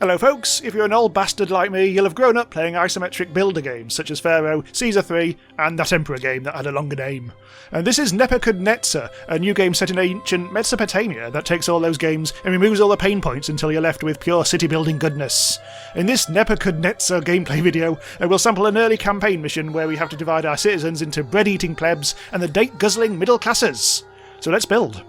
Hello folks, if you're an old bastard like me, you'll have grown up playing isometric builder games such as Pharaoh, Caesar 3 and that Emperor game that had a longer name. And this is Nebuchadnezzar, a new game set in ancient Mesopotamia that takes all those games and removes all the pain points until you're left with pure city building goodness. In this Nebuchadnezzar gameplay video, we'll sample an early campaign mission where we have to divide our citizens into bread-eating plebs and the date-guzzling middle classes. So let's build.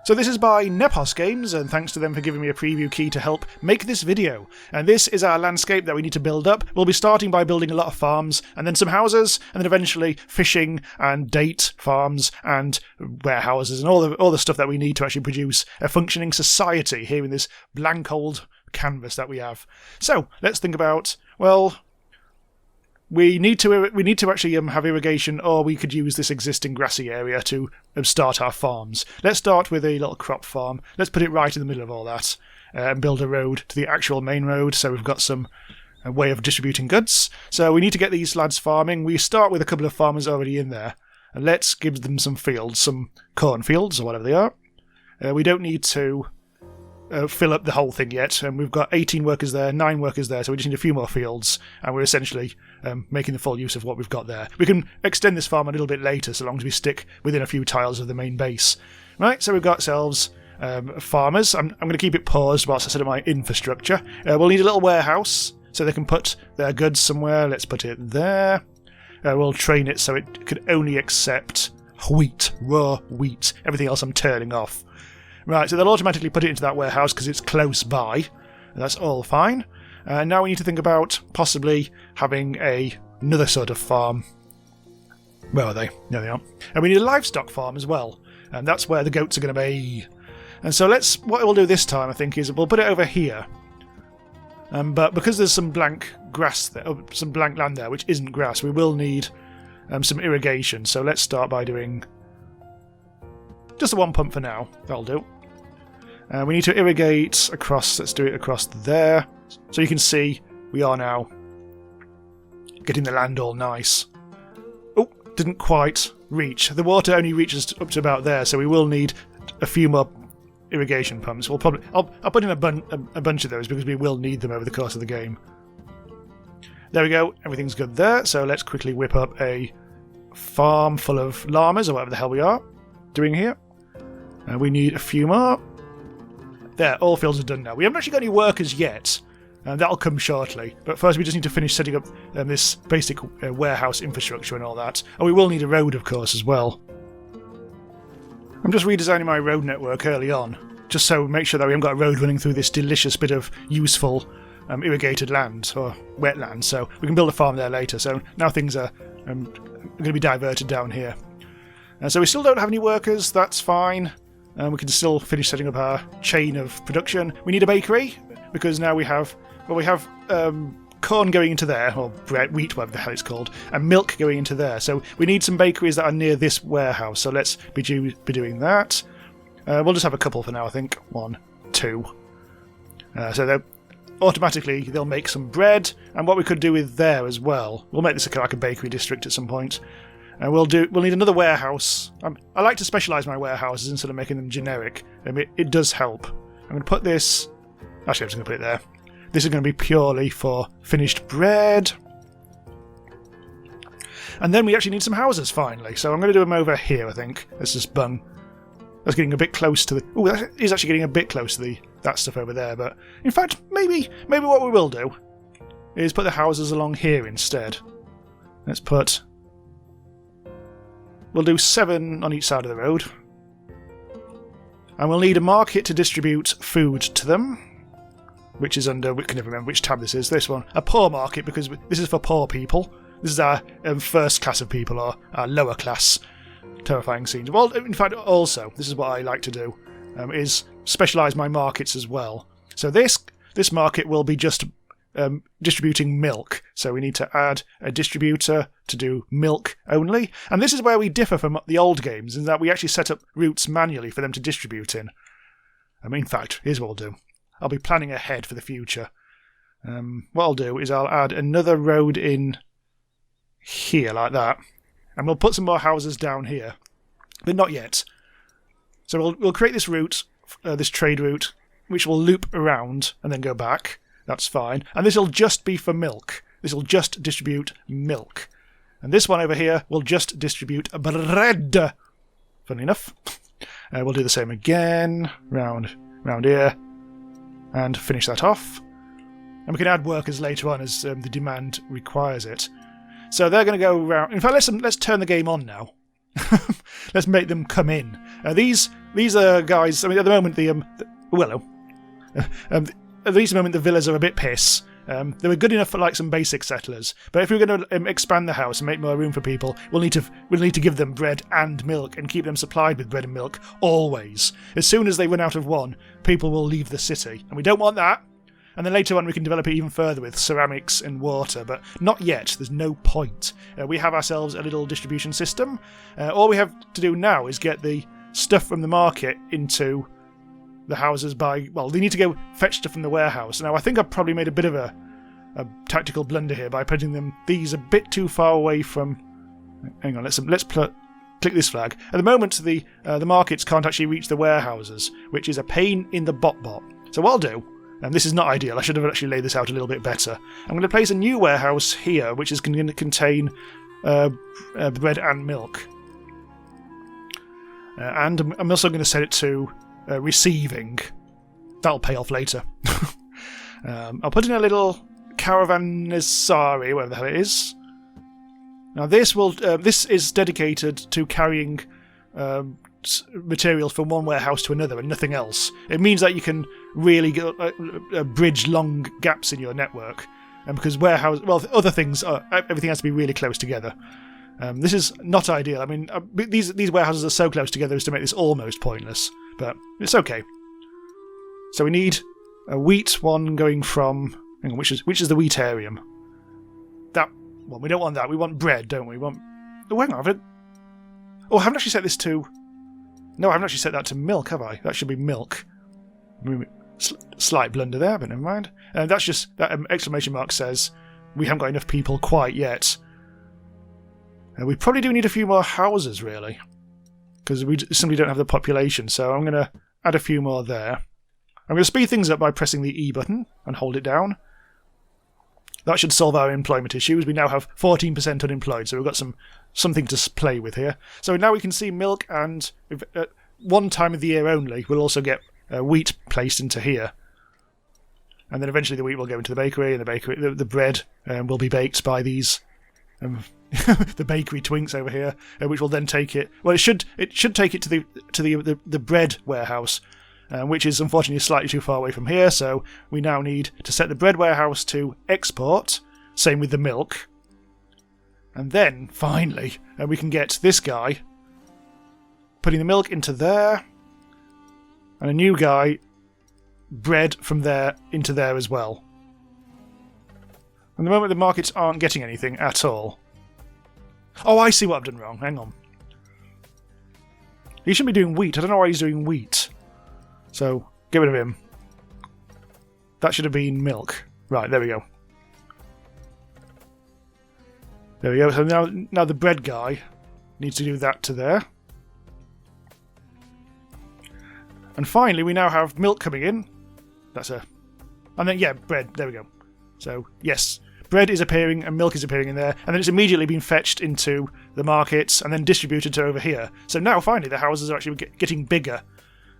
So this is by Nepos Games, and thanks to them for giving me a preview key to help make this video. And this is our landscape that we need to build up. We'll be starting by building a lot of farms, and then some houses, and then eventually fishing and date farms and warehouses and all the stuff that we need to actually produce a functioning society here in this blank old canvas that we have. So let's think about, well, we need to actually have irrigation, or we could use this existing grassy area to start our farms. Let's start with a little crop farm. Let's put it right in the middle of all that and build a road to the actual main road, so we've got some way of distributing goods. So we need to get these lads farming. We start with a couple of farmers already in there, and let's give them some fields, some cornfields or whatever they are. We don't need to fill up the whole thing yet, and we've got 18 workers there, 9 workers there, so we just need a few more fields, and we're essentially making the full use of what we've got there. We can extend this farm a little bit later, so long as we stick within a few tiles of the main base. Right, so we've got ourselves farmers. I'm going to keep it paused whilst I set up my infrastructure. We'll need a little warehouse, so they can put their goods somewhere. Let's put it there. We'll train it so it can only accept wheat, raw wheat. Everything else I'm turning off. Right, so they'll automatically put it into that warehouse because it's close by. That's all fine. Now we need to think about possibly having another sort of farm. Where are they? There they are. And we need a livestock farm as well. And that's where the goats are going to be. And so what we'll do this time, I think, is we'll put it over here. But because there's some blank grass there, some blank land there, which isn't grass, we will need some irrigation. So let's start by doing just the one pump for now. That'll do. We need to irrigate across. Let's do it across there. So you can see we are now getting the land all nice. Oh, didn't quite reach. The water only reaches up to about there, so we will need a few more irrigation pumps. We'll probably I'll put in a bunch of those because we will need them over the course of the game. There we go. Everything's good there. So let's quickly whip up a farm full of llamas or whatever the hell we are doing here. We need a few more. There, all fields are done now. We haven't actually got any workers yet, and that'll come shortly. But first we just need to finish setting up this basic warehouse infrastructure and all that. And we will need a road, of course, as well. I'm just redesigning my road network early on, just so we make sure that we haven't got a road running through this delicious bit of useful irrigated land, or wetland, so we can build a farm there later. So now things are going to be diverted down here. So we still don't have any workers, that's fine. We can still finish setting up our chain of production. We need a bakery, because now we have corn going into there, or bread, wheat, whatever the hell it's called, and milk going into there. So we need some bakeries that are near this warehouse, so let's be doing that. We'll just have a couple for now, I think. 1, 2. So automatically they'll make some bread, and what we could do with there as well, we'll make this like a bakery district at some point. We'll need another warehouse. I like to specialise my warehouses instead of making them generic. It does help. I'm going to put this. Actually, I'm just going to put it there. This is going to be purely for finished bread. And then we actually need some houses finally. So I'm going to do them over here, I think. Let's just bung. That's getting a bit close to the. Oh, that is actually getting a bit close to that stuff over there. But in fact, maybe what we will do is put the houses along here instead. Let's put. We'll do 7 on each side of the road. And we'll need a market to distribute food to them. Which is under, we can never remember which tab this is. This one. A poor market, because this is for poor people. This is our first class of people, or our lower class terrifying scenes. Well, in fact, also, this is what I like to do, is specialise my markets as well. So this market will be just distributing milk. So we need to add a distributor to do milk only. And this is where we differ from the old games, in that we actually set up routes manually for them to distribute in. In fact, here's what we'll do. I'll be planning ahead for the future. What I'll do is I'll add another road in here like that. And we'll put some more houses down here. But not yet. So we'll create this route this trade route, which will loop around and then go back. That's fine. And this will just be for milk. This will just distribute milk. And this one over here will just distribute bread. Funny enough. We'll do the same again. Round here. And finish that off. And we can add workers later on as the demand requires it. So they're going to go around. In fact, let's turn the game on now. Let's make them come in. These are guys. I mean, at the moment at the moment the villas are a bit piss. They were good enough for like some basic settlers, but if we're going to expand the house and make more room for people, we'll need to give them bread and milk and keep them supplied with bread and milk always. As soon as they run out of one, people will leave the city, and we don't want that. And then later on we can develop it even further with ceramics and water, but not yet. There's no point. We have ourselves a little distribution system. All we have to do now is get the stuff from the market into the houses they need to go fetch stuff from the warehouse. Now I think I've probably made a bit of a tactical blunder here by putting these a bit too far away from... Hang on, let's click this flag. At the moment the markets can't actually reach the warehouses, which is a pain in the bot. So what I'll do, and this is not ideal, I should have actually laid this out a little bit better. I'm going to place a new warehouse here, which is going to contain bread and milk. And I'm also going to set it to receiving. That'll pay off later. I'll put in a little caravanserai, whatever the hell it is. Now this is dedicated to carrying materials from one warehouse to another and nothing else. It means that you can really bridge long gaps in your network, and because other things, everything has to be really close together. This is not ideal. I mean, these warehouses are so close together as to make this almost pointless, but it's okay. So we need a wheat one going from... Hang on, which is the wheatarium? That one. We don't want that. We want bread, don't we? Oh, hang on. I haven't actually set this to... No, I haven't actually set that to milk, have I? That should be milk. Slight blunder there, but never mind. That's just... That exclamation mark says we haven't got enough people quite yet. We probably do need a few more houses, really, because we simply don't have the population, so I'm going to add a few more there. I'm going to speed things up by pressing the E button and hold it down. That should solve our employment issues. We now have 14% unemployed, so we've got something to play with here. So now we can see milk, and at one time of the year only, we'll also get wheat placed into here. And then eventually the wheat will go into the bakery, and the bread will be baked by these... the bakery twinks over here, which will then take it. Well, it should take it to the bread warehouse, which is unfortunately slightly too far away from here. So we now need to set the bread warehouse to export. Same with the milk, and then finally we can get this guy putting the milk into there, and a new guy bread from there into there as well. At the moment, the markets aren't getting anything at all. Oh, I see what I've done wrong. Hang on. He shouldn't be doing wheat. I don't know why he's doing wheat. So, get rid of him. That should have been milk. Right, there we go. There we go. So now the bread guy needs to do that to there. And finally, we now have milk coming in. And then, yeah, bread. There we go. So, yes. Bread is appearing and milk is appearing in there, and then it's immediately been fetched into the markets and then distributed to over here. So now finally the houses are actually getting bigger,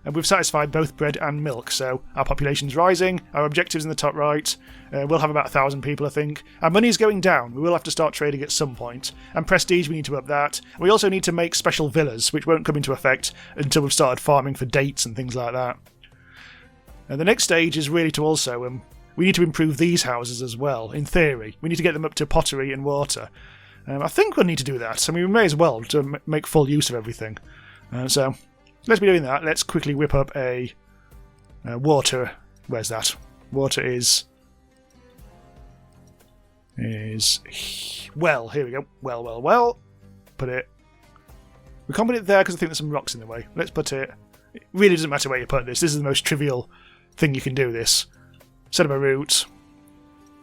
and we've satisfied both bread and milk. So our population's rising, our objectives in the top right, we'll have about 1,000 people I think. Our money's going down, we will have to start trading at some point, and prestige we need to up that. We also need to make special villas, which won't come into effect until we've started farming for dates and things like that. And the next stage is really to also... we need to improve these houses as well, in theory. We need to get them up to pottery and water. I think we'll need to do that. I mean, we may as well to make full use of everything. So, let's be doing that. Let's quickly whip up a water. Where's that? Water is... Well, here we go. Well. Put it... We can't put it there because I think there's some rocks in the way. Let's put it... It really doesn't matter where you put this. This is the most trivial thing you can do, this. Set up a route,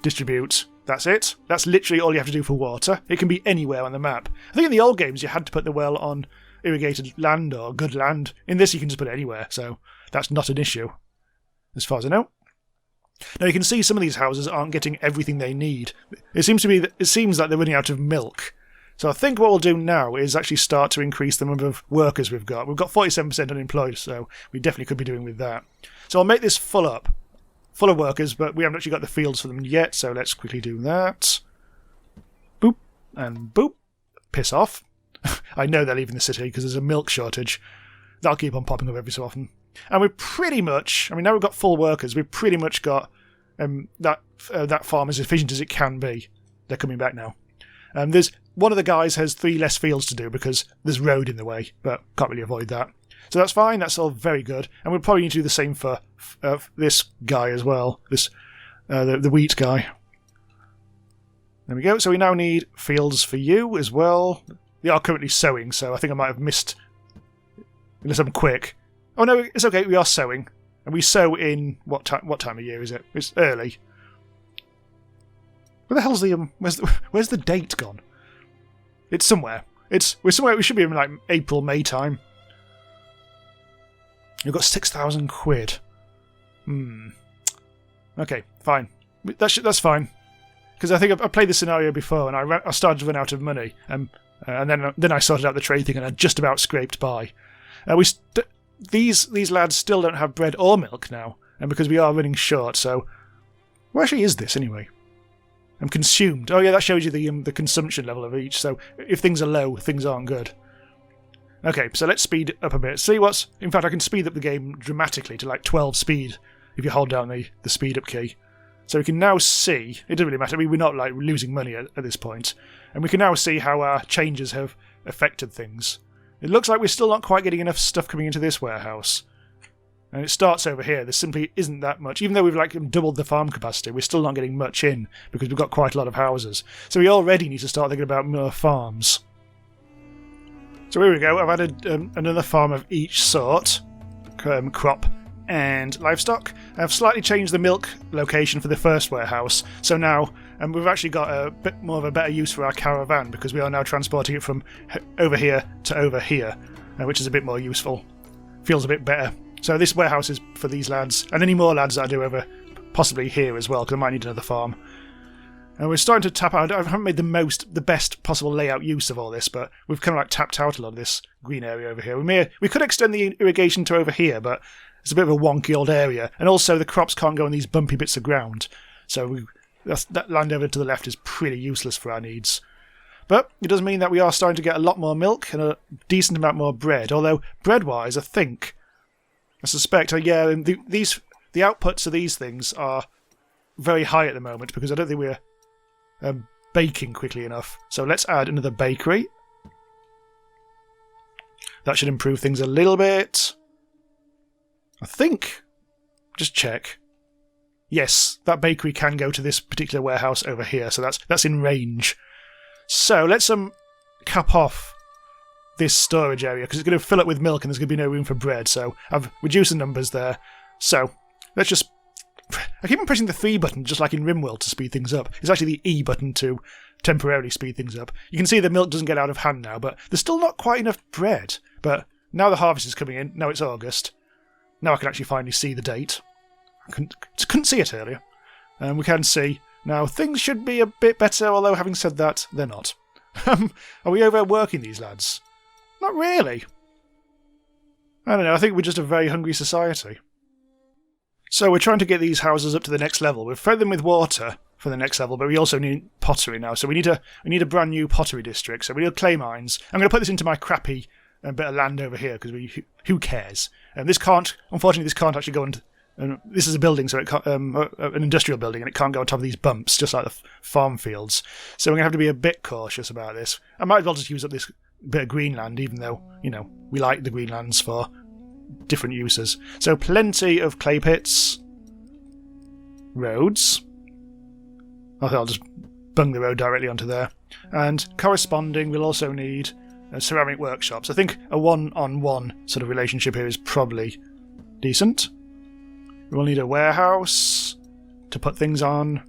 distribute, that's it. That's literally all you have to do for water. It can be anywhere on the map. I think in the old games you had to put the well on irrigated land or good land. In this you can just put it anywhere, so that's not an issue, as far as I know. Now you can see some of these houses aren't getting everything they need. It seems like they're running out of milk. So I think what we'll do now is actually start to increase the number of workers we've got. We've got 47% unemployed, so we definitely could be doing with that. So I'll make this full of workers, but we haven't actually got the fields for them yet, so let's quickly do that. Boop, and boop. Piss off. I know they're leaving the city because there's a milk shortage. That'll keep on popping up every so often. And we're pretty much, now we've got full workers, we've pretty much got that farm as efficient as it can be. They're coming back now. There's one of the guys has 3 less fields to do because there's road in the way, but can't really avoid that. So that's fine, that's all very good. And we'll probably need to do the same for this guy as well, the wheat guy. There we go, so we now need fields for you as well. They are currently sowing, so I think I might have missed, unless I'm quick. Oh no, it's okay, we are sowing. And we sow in, what time of year is it? It's early. Where the hell's the, where's the date gone? It's somewhere. We're somewhere, we should be in like April, May time. We've got 6,000 quid. Okay, fine. That's fine. Because I think I've played this scenario before and I started to run out of money. And then I sorted out the trade thing and I just about scraped by. These lads still don't have bread or milk now, and because we are running short, so... Where actually is this, anyway? I'm consumed. Oh yeah, that shows you the consumption level of each, so if things are low, things aren't good. Okay, so let's speed up a bit. See what's... In fact, I can speed up the game dramatically to like 12 speed, if you hold down the speed up key. So we can now see... It doesn't really matter, we're not like losing money at this point. And we can now see how our changes have affected things. It looks like we're still not quite getting enough stuff coming into this warehouse. And it starts over here. There simply isn't that much. Even though we've like doubled the farm capacity, we're still not getting much in because we've got quite a lot of houses. So we already need to start thinking about more farms. So here we go. I've added another farm of each sort. Crop and livestock. I've slightly changed the milk location for the first warehouse. So now we've actually got a bit more of a better use for our caravan because we are now transporting it from over here to over here, which is a bit more useful. Feels a bit better. So this warehouse is for these lads, and any more lads that I do over possibly here as well, because I might need another farm. And we're starting to tap out. I haven't made the best possible layout use of all this, but we've kind of like tapped out a lot of this green area over here. We could extend the irrigation to over here, but it's a bit of a wonky old area, and also the crops can't go on these bumpy bits of ground. So that land over to the left is pretty useless for our needs. But it does mean that we are starting to get a lot more milk and a decent amount more bread. Although bread-wise, I suspect, the outputs of these things are very high at the moment because I don't think we're baking quickly enough. So let's add another bakery. That should improve things a little bit. I think. Just check. Yes, that bakery can go to this particular warehouse over here, so that's in range. So let's cap off this storage area because it's going to fill up with milk and there's going to be no room for bread. So I've reduced the numbers there. So let's just... I keep on pressing the 3 button just like in RimWorld to speed things up. It's actually the E button to temporarily speed things up. You can see the milk doesn't get out of hand now, but there's still not quite enough bread. But now the harvest is coming in. Now it's August. Now I can actually finally see the date. I couldn't see it earlier. And we can see now things should be a bit better, although having said that, they're not. Are we overworking these lads? Not really. I don't know, I think we're just a very hungry society. So we're trying to get these houses up to the next level. We've fed them with water for the next level, but we also need pottery now. So we need a brand new pottery district. So we need clay mines. I'm going to put this into my crappy bit of land over here because who cares? And unfortunately, this can't actually go into. This is a building, so it can't, an industrial building, and it can't go on top of these bumps, just like the farm fields. So we're going to have to be a bit cautious about this. I might as well just use up this bit of greenland, even though, we like the greenlands for different uses. So plenty of clay pits. Roads. I think I'll just bung the road directly onto there. And corresponding, we'll also need ceramic workshops. I think a one-on-one sort of relationship here is probably decent. We'll need a warehouse to put things on.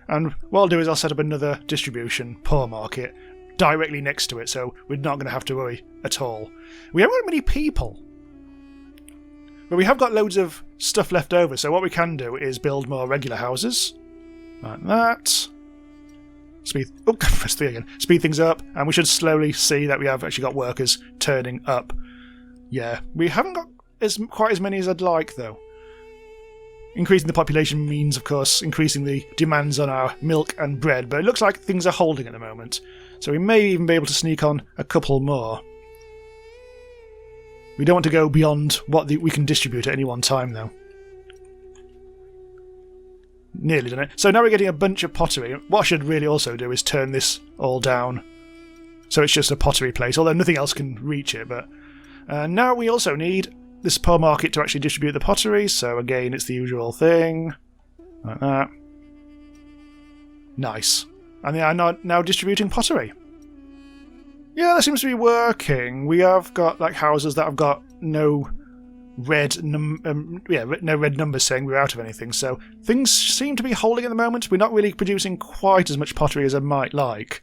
And what I'll do is I'll set up another distribution, poor market, directly next to it, so we're not going to have to worry at all. We haven't got many people. But we have got loads of stuff left over, so what we can do is build more regular houses. Like that. Press 3 again. Speed things up, and we should slowly see that we have actually got workers turning up. Yeah, we haven't got quite as many as I'd like, though. Increasing the population means, of course, increasing the demands on our milk and bread, but it looks like things are holding at the moment. So we may even be able to sneak on a couple more. We don't want to go beyond what we can distribute at any one time, though. Nearly done it. So now we're getting a bunch of pottery. What I should really also do is turn this all down, so it's just a pottery place, although nothing else can reach it. But now we also need this poor market to actually distribute the pottery, so again it's the usual thing. Like that. Nice. And they are now distributing pottery. Yeah, that seems to be working. We have got like houses that have got no red no red numbers saying we're out of anything, so things seem to be holding at the moment. We're not really producing quite as much pottery as I might like.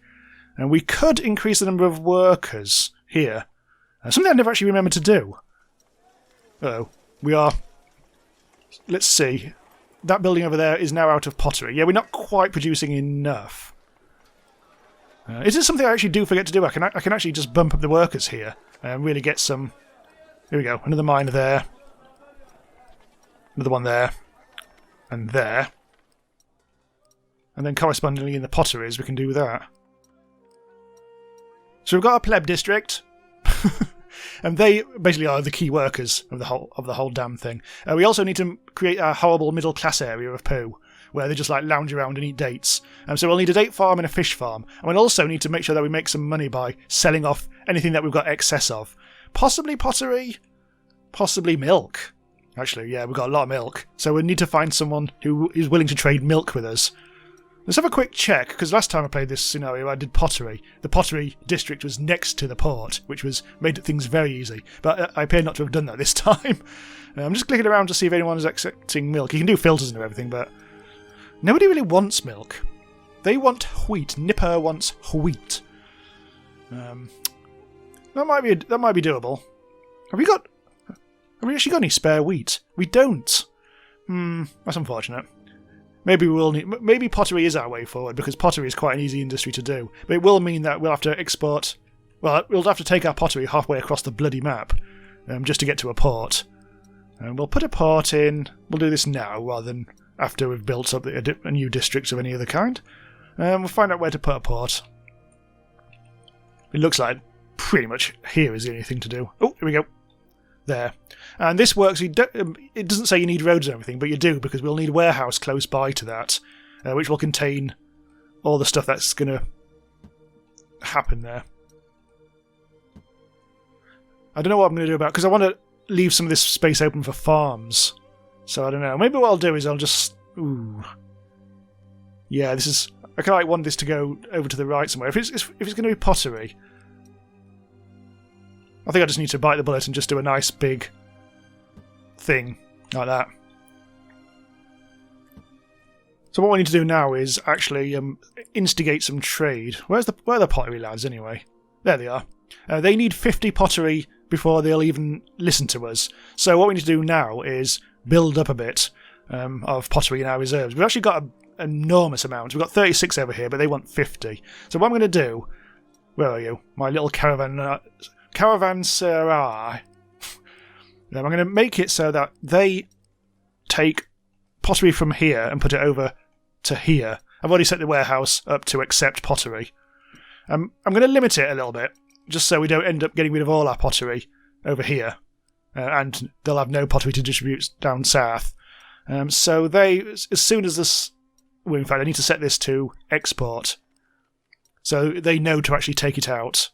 And we could increase the number of workers here. Something I never actually remembered to do. Uh-oh. We are... Let's see. That building over there is now out of pottery. Yeah, we're not quite producing enough. Is this something I actually do forget to do? I can actually just bump up the workers here and really get some... Here we go. Another miner there. Another one there. And there. And then correspondingly in the potteries we can do that. So we've got a pleb district. And they basically are the key workers of the whole damn thing. We also need to create a horrible middle class area of poo, where they just like lounge around and eat dates. So we'll need a date farm and a fish farm. And we'll also need to make sure that we make some money by selling off anything that we've got excess of. Possibly pottery, possibly milk. Actually, yeah, we've got a lot of milk. So we need to find someone who is willing to trade milk with us. Let's have a quick check, because last time I played this scenario I did pottery. The pottery district was next to the port, which made things very easy. But I appear not to have done that this time. I'm just clicking around to see if anyone is accepting milk. You can do filters and everything, but nobody really wants milk. They want wheat. Nipper wants wheat. That might be doable. Have we actually got any spare wheat? We don't. That's unfortunate. Maybe pottery is our way forward, because pottery is quite an easy industry to do. But it will mean that we'll have to export... Well, we'll have to take our pottery halfway across the bloody map just to get to a port. And we'll put a port in... We'll do this now rather than after we've built up a new district of any other kind. We'll find out where to put a port. It looks like pretty much here is the only thing to do. Oh, here we go. There. And this works. It doesn't say you need roads and everything, but you do, because we'll need a warehouse close by to that, which will contain all the stuff that's going to happen there. I don't know what I'm going to do about it, because I want to leave some of this space open for farms. So I don't know. Maybe what I'll do is I'll just... Ooh. Yeah, this is... I kind of want this to go over to the right somewhere. If it's going to be pottery... I think I just need to bite the bullet and just do a nice big thing like that. So what we need to do now is actually instigate some trade. Where are the pottery lads anyway? There they are. They need 50 pottery before they'll even listen to us. So what we need to do now is build up a bit of pottery in our reserves. We've actually got an enormous amount. We've got 36 over here, but they want 50. So what I'm going to do... Where are you? My little caravanserai. I'm going to make it so that they take pottery from here and put it over to here. I've already set the warehouse up to accept pottery. I'm going to limit it a little bit, just so we don't end up getting rid of all our pottery over here. And they'll have no pottery to distribute down south. So as soon as this... Well, in fact, I need to set this to export. So they know to actually take it out.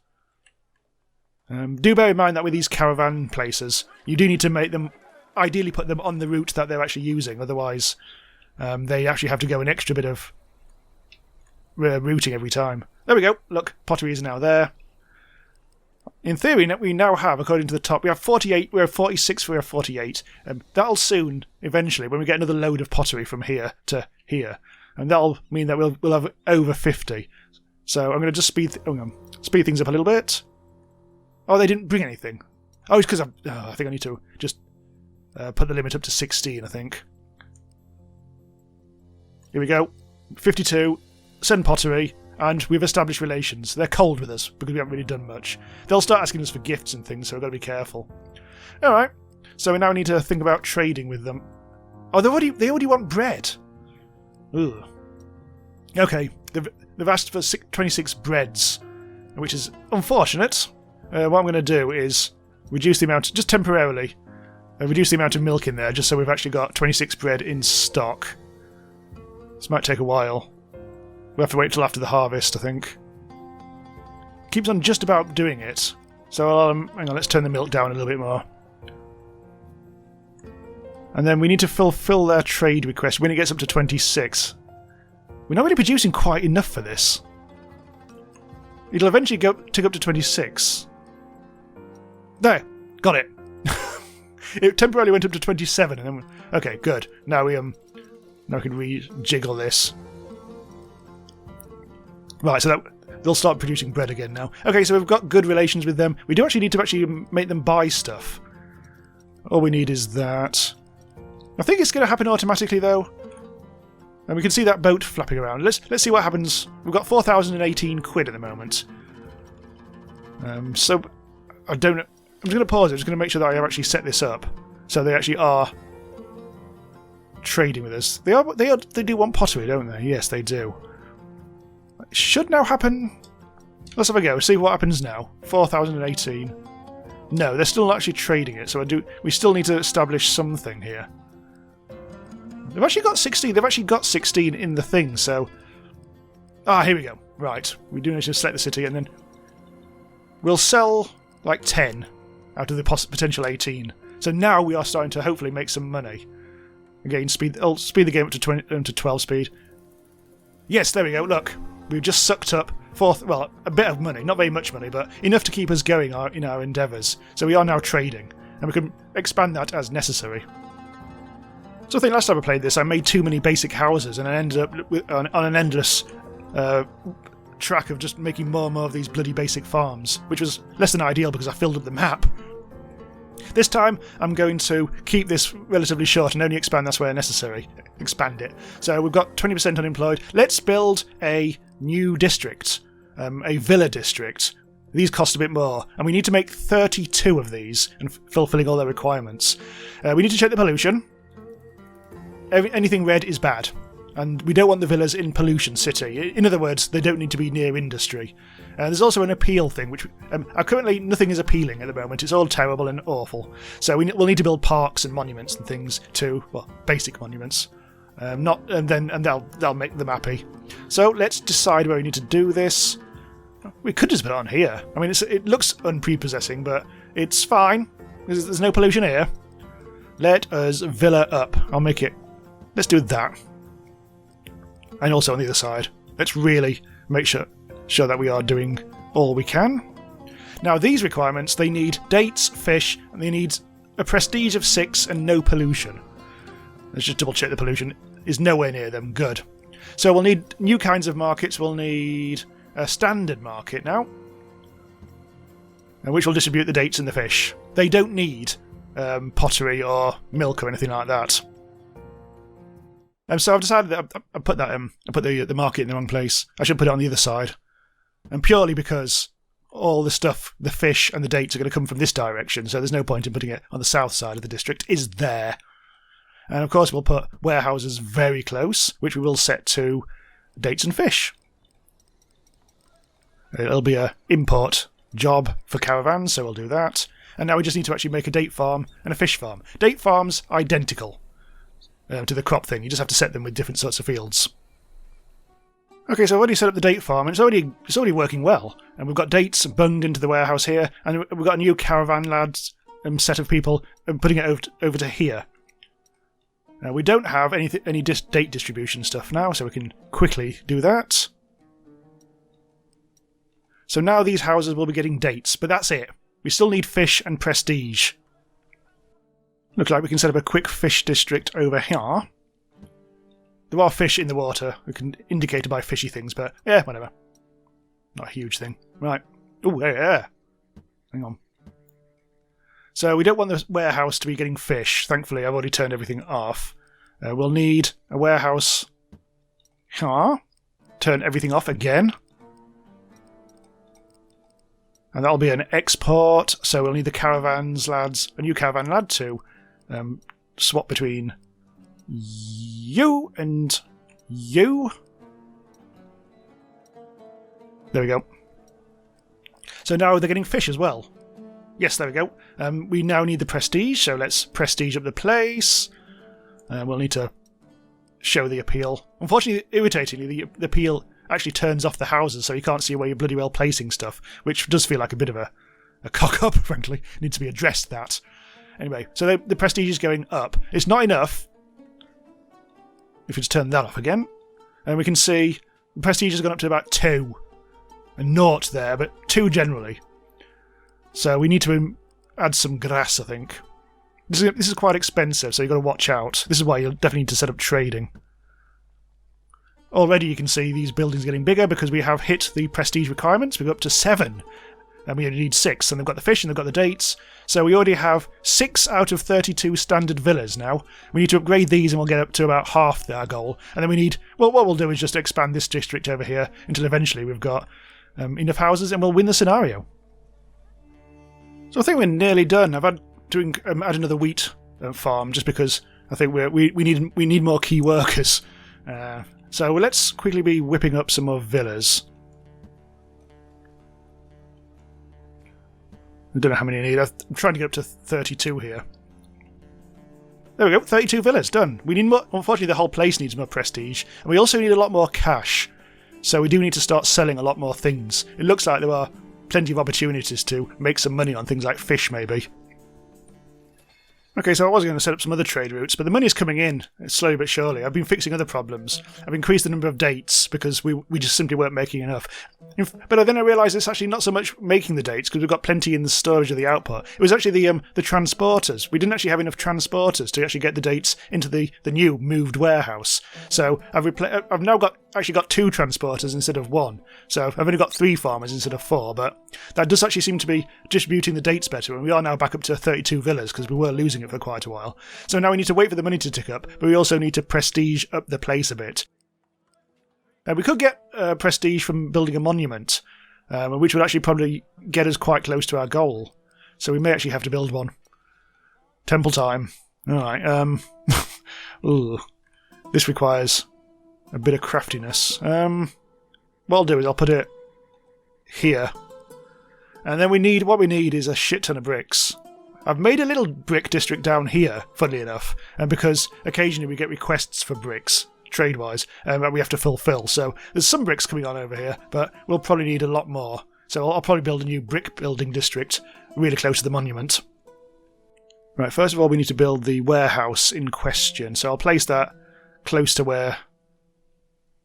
Do bear in mind that with these caravan places, you do need to make them, ideally put them on the route that they're actually using, otherwise they actually have to go an extra bit of routing every time. There we go, look, pottery is now there. In theory, we now have, according to the top, we have 48, we have 46, we have 48. That'll soon, eventually, when we get another load of pottery from here to here, and that'll mean that we'll have over 50. So I'm going to just speed things up a little bit. Oh, they didn't bring anything. Oh, it's because I think I need to just... put the limit up to 16, I think. Here we go. 52. Send pottery. And we've established relations. They're cold with us because we haven't really done much. They'll start asking us for gifts and things, so we've got to be careful. Alright. So we now need to think about trading with them. Oh, they already want bread. Ugh. Okay. They've asked for 26 breads, which is unfortunate. What I'm going to do is reduce the amount, just temporarily, reduce the amount of milk in there, just so we've actually got 26 bread in stock. This might take a while. We'll have to wait till after the harvest, I think. Keeps on just about doing it. So, hang on, let's turn the milk down a little bit more. And then we need to fulfill their trade request when it gets up to 26. We're not really producing quite enough for this. It'll eventually tick up to 26. There! Got it! It temporarily went up to 27, and then okay, good. Now we can rejiggle this. Right, so they'll start producing bread again now. Okay, so we've got good relations with them. We do actually need to make them buy stuff. All we need is that. I think it's going to happen automatically, though. And we can see that boat flapping around. Let's see what happens. We've got 4,018 quid at the moment. So I don't. I'm just going to pause it. I'm just going to make sure that I have actually set this up, so they actually are trading with us. They do want pottery, don't they? Yes, they do. It should now happen. Let's have a go. See what happens now. 4,018. No, they're still not actually trading it. So we still need to establish something here. They've actually got 16. They've actually got 16 in the thing. So, here we go. Right, we do need to select the city, and then we'll sell like 10 out of the potential 18. So now we are starting to hopefully make some money. Again, speed the game up to 12 speed. Yes, there we go. Look, we've just sucked up a bit of money, not very much money, but enough to keep us going in our endeavours. So we are now trading, and we can expand that as necessary. So I think last time I played this, I made too many basic houses, and I ended up on an endless track of just making more and more of these bloody basic farms, which was less than ideal because I filled up the map. This time, I'm going to keep this relatively short and only expand that's where necessary. Expand it. So we've got 20% unemployed. Let's build a new district, a villa district. These cost a bit more, and we need to make 32 of these and fulfilling all their requirements. We need to check the pollution. Anything red is bad, and we don't want the villas in Pollution City. In other words, they don't need to be near industry. There's also an appeal thing, which currently nothing is appealing at the moment. It's all terrible and awful. So we'll need to build parks and monuments and things too. Well, basic monuments. And they'll make them happy. So let's decide where we need to do this. We could just put it on here. I mean, it looks unprepossessing, but it's fine. There's no pollution here. Let us villa up. I'll make it. Let's do that. And also on the other side. Let's really make sure that we are doing all we can. Now these requirements, they need dates, fish, and they need a prestige of 6 and no pollution. Let's just double check the pollution is nowhere near them. Good. So we'll need new kinds of markets. We'll need a standard market now, which will distribute the dates and the fish. They don't need pottery or milk or anything like that. So I've decided that I put the market in the wrong place. I should put it on the other side. And purely because all the stuff, the fish and the dates are going to come from this direction, so there's no point in putting it on the south side of the district, is there. And of course we'll put warehouses very close, which we will set to dates and fish. It'll be an import job for caravans, so we'll do that. And now we just need to actually make a date farm and a fish farm. Date farms, identical to the crop thing. You just have to set them with different sorts of fields. Okay, so I've already set up the date farm, and it's already working well. And we've got dates bunged into the warehouse here, and we've got a new caravan lads set of people putting it over to here. We don't have any date distribution stuff now, so we can quickly do that. So now these houses will be getting dates, but that's it. We still need fish and prestige. Looks like we can set up a quick fish district over here. There are fish in the water. We can indicate it by fishy things, but yeah, whatever. Not a huge thing. Right. Oh, yeah. Hang on. So we don't want the warehouse to be getting fish. Thankfully, I've already turned everything off. We'll need a warehouse. Turn everything off again. And that'll be an export. So we'll need the caravans, lads. A new caravan lad to swap between you and you. There we go. So now they're getting fish as well. Yes, there we go. We now need the prestige, so let's prestige up the place. We'll need to show the appeal. Unfortunately, irritatingly, the appeal actually turns off the houses, so you can't see where you're bloody well placing stuff, which does feel like a bit of a cock-up, frankly. Needs to be addressed, that. Anyway, so the prestige is going up. It's not enough. If we just turn that off again, and we can see the prestige has gone up to about 2. And 0 there, but 2 generally. So we need to add some grass, I think. This is quite expensive, so you've got to watch out. This is why you'll definitely need to set up trading. Already you can see these buildings getting bigger because we have hit the prestige requirements. We've got up to 7. And we only need 6. And they've got the fish and they've got the dates. So we already have 6 out of 32 standard villas now. We need to upgrade these and we'll get up to about half our goal. And then we need... Well, what we'll do is just expand this district over here until eventually we've got enough houses and we'll win the scenario. So I think we're nearly done. I've had to add another wheat farm just because I think we need more key workers. So let's quickly be whipping up some more villas. I don't know how many I need. I'm trying to get up to 32 here. There we go, 32 villas, done. We need more. Unfortunately, the whole place needs more prestige, and we also need a lot more cash. So we do need to start selling a lot more things. It looks like there are plenty of opportunities to make some money on things like fish, maybe. Okay, so I was going to set up some other trade routes, but the money's coming in slowly but surely. I've been fixing other problems. I've increased the number of dates because we just simply weren't making enough. But then I realised it's actually not so much making the dates because we've got plenty in the storage of the output. It was actually the transporters. We didn't actually have enough transporters to actually get the dates into the new moved warehouse. So I've now got 2 transporters instead of 1. So I've only got 3 farmers instead of 4, but that does actually seem to be distributing the dates better, and we are now back up to 32 villas because we were losing it for quite a while. So now we need to wait for the money to tick up, but we also need to prestige up the place a bit. We could get prestige from building a monument, which would actually probably get us quite close to our goal. So we may actually have to build one. Temple time. Alright, ooh. This requires a bit of craftiness. What I'll do is I'll put it here. And then what we need is a shit ton of bricks. I've made a little brick district down here, funnily enough, and because occasionally we get requests for bricks, trade-wise, that we have to fulfill. So there's some bricks coming on over here, but we'll probably need a lot more. So I'll probably build a new brick building district really close to the monument. Right, first of all we need to build the warehouse in question. So I'll place that close to where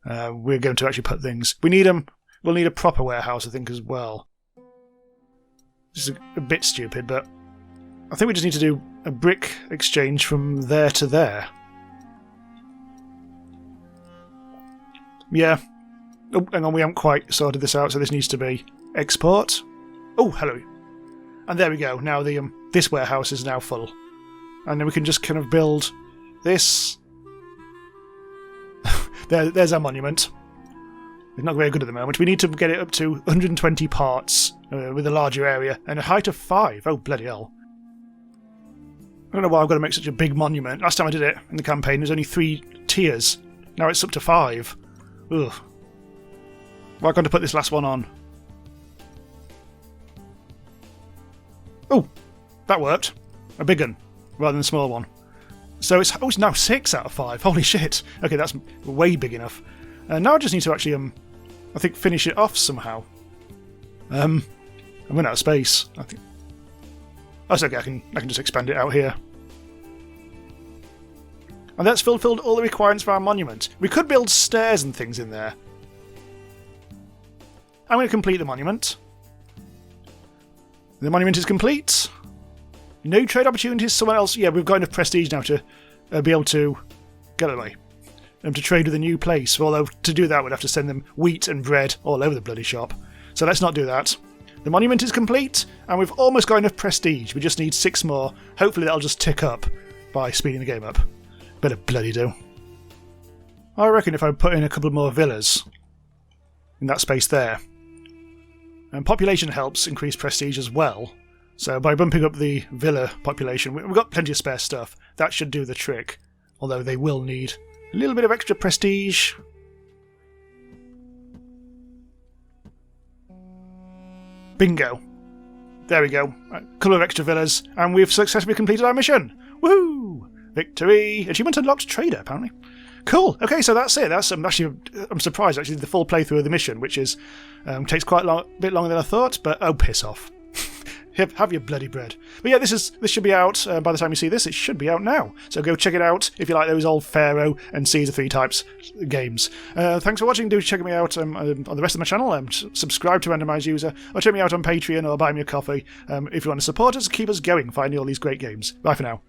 we're going to actually put things. We'll need a proper warehouse, I think, as well. This is a bit stupid, but I think we just need to do a brick exchange from there to there. Yeah. Oh, hang on, we haven't quite sorted this out, so this needs to be export. Oh, hello. And there we go. Now this warehouse is now full. And then we can just kind of build this. There's our monument. It's not very good at the moment. We need to get it up to 120 parts with a larger area and a height of 5. Oh, bloody hell. I don't know why I've got to make such a big monument. Last time I did it in the campaign, there was only 3 tiers. Now it's up to 5. Ugh. Why can't I put this last one on? Oh, that worked. A big one, rather than a small one. So it's now 6 out of 5. Holy shit. Okay, that's way big enough. Now I just need to actually, I think, finish it off somehow. I'm running out of space. I think. Oh, it's okay. I can just expand it out here. And that's fulfilled all the requirements for our monument. We could build stairs and things in there. I'm going to complete the monument. The monument is complete. No trade opportunities. Someone else. Yeah, we've got enough prestige now to be able to get away. To trade with a new place. Although to do that, we'd have to send them wheat and bread all over the bloody shop. So let's not do that. The monument is complete, and we've almost got enough prestige. We just need 6 more. Hopefully that'll just tick up by speeding the game up. Better bloody do. I reckon if I put in a couple more villas in that space there. And population helps increase prestige as well. So by bumping up the villa population, we've got plenty of spare stuff. That should do the trick. Although they will need a little bit of extra prestige. Bingo. There we go. A couple of extra villas, and we've successfully completed our mission. Woohoo! Victory! Achievement unlocked trader, apparently. Cool. Okay, so that's it. I'm surprised actually the full playthrough of the mission, which is takes quite a bit longer than I thought. But oh, piss off! Have your bloody bread. But yeah, this should be out by the time you see this. It should be out now. So go check it out if you like those old Pharaoh and Caesar 3 types games. Thanks for watching. Do check me out on the rest of my channel. Subscribe to Randomise User, or check me out on Patreon, or buy me a coffee if you want to support us, keep us going, finding all these great games. Bye for now.